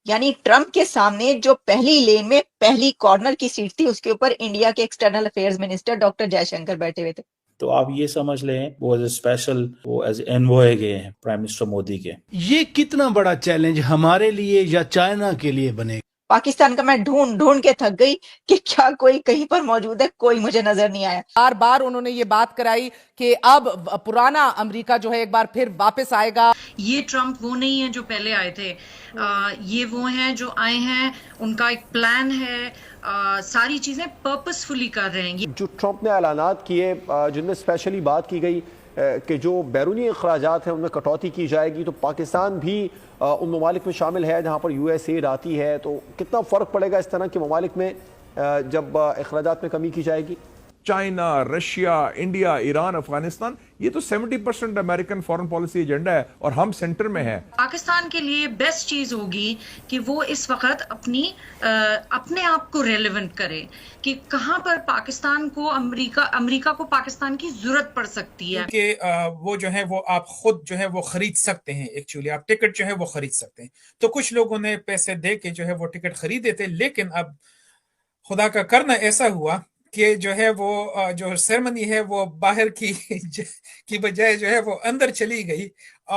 یعنی ٹرمپ کے سامنے جو پہلی لین میں پہلی کارنر کی سیٹ تھی اس کے اوپر انڈیا کے external affairs minister doctor J Shankar بیٹھے ہوئے تھے. تو آپ یہ سمجھ لیں وہ ایز اے اسپیشل وہ ایز انوائے گئے ہیں پرائم منسٹر مودی کے. یہ کتنا بڑا چیلنج ہمارے لیے یا چائنا کے لیے بنے گا؟ پاکستان کا میں ڈھونڈ کے تھک گئی کہ کیا کوئی کہیں پر موجود ہے، کوئی مجھے نظر نہیں آیا. بار بار انہوں نے یہ بات کرائی کہ اب پرانا امریکہ جو ہے ایک بار پھر واپس آئے گا. یہ ٹرمپ وہ نہیں ہیں جو پہلے آئے تھے، یہ وہ ہیں جو آئے ہیں، ان کا ایک پلان ہے، ساری چیزیں پرپسفلی کر رہے ہیں. جو ٹرمپ نے اعلانات کیے جن میں اسپیشلی بات کی گئی کہ جو بیرونی اخراجات ہیں ان میں کٹوتی کی جائے گی، تو پاکستان بھی ان ممالک میں شامل ہے جہاں پر یو ایس ایڈ آتی ہے. تو کتنا فرق پڑے گا اس طرح کے ممالک میں جب اخراجات میں کمی کی جائے گی؟ China, Russia, India, Iran, Afghanistan, یہ تو 70% امریکن فارن پالیسی ایجنڈا ہے اور ہم سینٹر میں ہیں. پاکستان کے لیے بیسٹ چیز ہوگی کہ وہ اس وقت اپنے آپ کو ریلیونٹ کرے کہ کہاں پر پاکستان کو امریکہ کو پاکستان کی ضرورت پڑ سکتی ہے. کہ وہ جو ہے وہ آپ خود جو ہے وہ خرید سکتے ہیں، ایکچولی آپ ٹکٹ جو ہے وہ خرید سکتے ہیں. تو کچھ لوگوں نے پیسے دے کے جو ہے وہ ٹکٹ خریدے تھے، لیکن اب خدا کا کرنا ایسا ہوا کہ جو ہے وہ جو سیرمنی ہے وہ باہر کی بجائے جو ہے وہ اندر چلی گئی،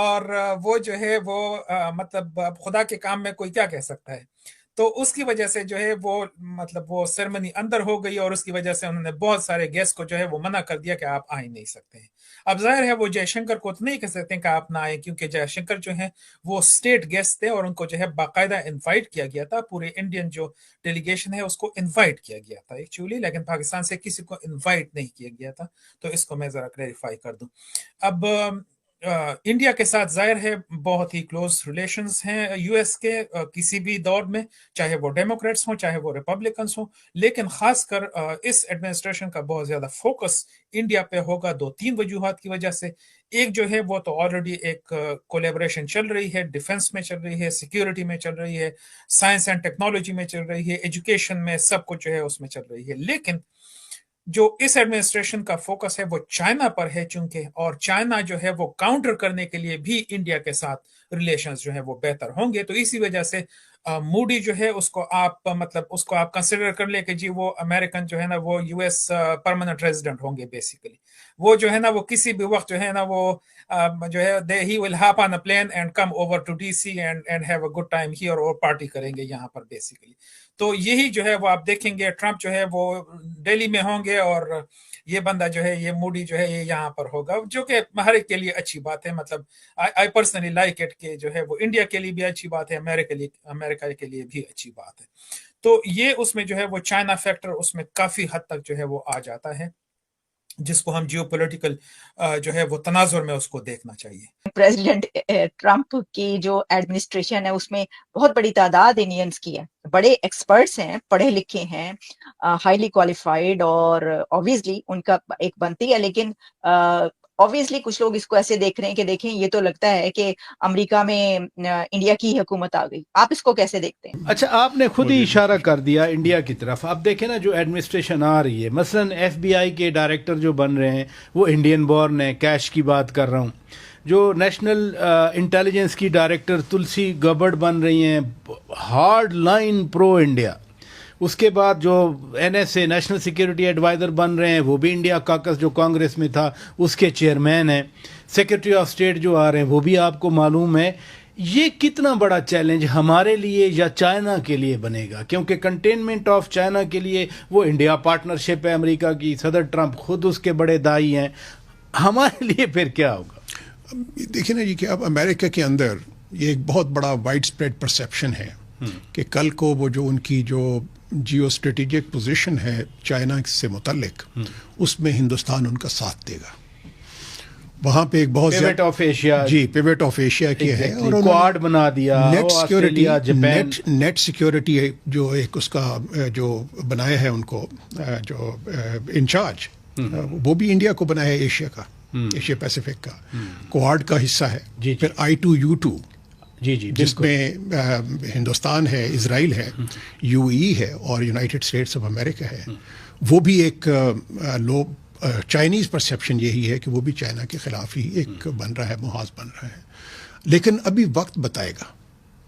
اور وہ جو ہے وہ مطلب اب خدا کے کام میں کوئی کیا کہہ سکتا ہے. تو اس کی وجہ سے جو ہے وہ مطلب وہ سیرمنی اندر ہو گئی، اور اس کی وجہ سے انہوں نے بہت سارے گیسٹ کو جو ہے وہ منع کر دیا کہ آپ آ ہی نہیں سکتے ہیں. اب ظاہر ہے وہ جے شنکر کو تو نہیں کہہ سکتے کہ آپ نہ آئیں، کیونکہ جے شنکر جو ہیں وہ اسٹیٹ گیسٹ تھے اور ان کو جو ہے باقاعدہ انوائٹ کیا گیا تھا. پورے انڈین جو ڈیلیگیشن ہے اس کو انوائٹ کیا گیا تھا ایکچولی، لیکن پاکستان سے کسی کو انوائٹ نہیں کیا گیا تھا. تو اس کو میں ذرا کلیریفائی کر دوں. اب انڈیا کے ساتھ ظاہر ہے بہت ہی کلوز ریلیشنز ہیں یو ایس کے کسی بھی دور میں، چاہے وہ ڈیموکریٹس ہوں چاہے وہ ریپبلکنس ہوں. لیکن خاص کر اس ایڈمنسٹریشن کا بہت زیادہ فوکس انڈیا پہ ہوگا 2-3 وجوہات کی وجہ سے. ایک جو ہے وہ تو آلریڈی ایک کولیبریشن چل رہی ہے، ڈیفنس میں چل رہی ہے، سیکیورٹی میں چل رہی ہے، سائنس اینڈ ٹیکنالوجی میں چل رہی ہے، ایجوکیشن میں، سب کچھ جو ہے اس میں چل رہی ہے. لیکن جو اس ایڈمنسٹریشن کا فوکس ہے وہ چائنا پر ہے چونکہ، اور چائنا جو ہے وہ کاؤنٹر کرنے کے لیے بھی انڈیا کے ساتھ ریلیشنز جو ہے وہ بہتر ہوں گے. تو اسی وجہ سے موڈی جو ہے اس کو آپ کنسیڈر کر لیں کہ جی وہ امریکن جو ہے نا وہ یو ایس پرماننٹ ریزیڈنٹ ہوں گے بیسیکلی. وہ جو ہے نا وہ کسی بھی وقت جو ہے نا وہ جو ہے he will hop on a plane and come over to D C and have a good time here, اور پارٹی کریں گے یہاں پر بیسیکلی. تو یہی جو ہے وہ آپ دیکھیں گے ٹرمپ جو ہے وہ دہلی میں ہوں گے، اور یہ بندہ جو ہے یہ موڈی جو ہے یہ یہاں پر ہوگا، جو کہ ہر ایک کے لیے اچھی بات ہے. مطلب آئی پرسنلی لائک اٹ کہ جو ہے وہ انڈیا کے لیے بھی اچھی بات ہے، امریکہ کے لیے بھی اچھی بات ہے. تو یہ اس میں جو ہے وہ چائنا فیکٹر اس میں کافی حد تک جو ہے وہ آ جاتا ہے، جس کو ہم جیو پولیٹیکل جو ہے وہ تناظر میں اس کو دیکھنا چاہیے. پریزیڈنٹ ٹرمپ کی جو ایڈمنسٹریشن ہے اس میں بہت بڑی تعداد انڈینس کی ہے، بڑے ایکسپرٹس ہیں، پڑھے لکھے ہیں، ہائیلی کوالیفائڈ، اور obviously ان کا ایک بنتی ہے. لیکن obviously کچھ لوگ اس کو ایسے دیکھ رہے ہیں کہ دیکھیں یہ تو لگتا ہے کہ امریکہ میں انڈیا کی حکومت آ گئی. آپ اس کو کیسے دیکھتے ہیں؟ اچھا، آپ نے خود ہی اشارہ کر دیا انڈیا کی طرف. اب دیکھیں نا جو ایڈمنسٹریشن آ رہی ہے، مثلا ایف بی آئی کے ڈائریکٹر جو بن رہے ہیں وہ انڈین بورن ہیں، کیش کی بات کر رہا ہوں. جو نیشنل انٹیلیجنس کی ڈائریکٹر تلسی گبرڈ بن رہی ہیں، ہارڈ لائن پرو انڈیا. اس کے بعد جو N S A national security adviser بن رہے ہیں وہ بھی انڈیا کاکس جو کانگریس میں تھا اس کے چیئرمین ہیں. سیکرٹری آف اسٹیٹ جو آ رہے ہیں وہ بھی آپ کو معلوم ہے. یہ کتنا بڑا چیلنج ہمارے لیے یا چائنا کے لیے بنے گا؟ کیونکہ کنٹینمنٹ آف چائنا کے لیے وہ انڈیا پارٹنرشپ ہے امریکہ کی، صدر ٹرمپ خود اس کے بڑے دائی ہیں. ہمارے لیے پھر کیا ہوگا؟ دیکھیں نا جی کہ اب امریکہ کے اندر یہ ایک بہت بڑا وائڈ اسپریڈ پرسیپشن ہے کہ کل کو وہ جو ان کی جو جیو اسٹریٹجک پوزیشن ہے چائنا سے متعلق، اس میں ہندوستان ان کا ساتھ دے گا. وہاں پہ ایک بہت پیوٹ آف ایشیا، جی پیوٹ آف ایشیا کی ہے، اور کوڈ بنا دیا. نیٹ سیکورٹی، نیٹ سیکورٹی جو ایک اس کا جو بنایا ہے ان کو جو انچارج، وہ بھی انڈیا کو بنایا ہے ایشیا کا، ایشیا پیسیفک کا. کوڈ کا حصہ ہے. پھر I2U2 جس میں ہندوستان ہے، اسرائیل ہے، یو ای ہے اور یونائٹڈ اسٹیٹس آف امریکہ ہے. وہ بھی ایک لوگ چائنیز پرسیپشن یہی ہے کہ وہ بھی چائنا کے خلاف ہی ایک بن رہا ہے، محاذ بن رہا ہے. لیکن ابھی وقت بتائے گا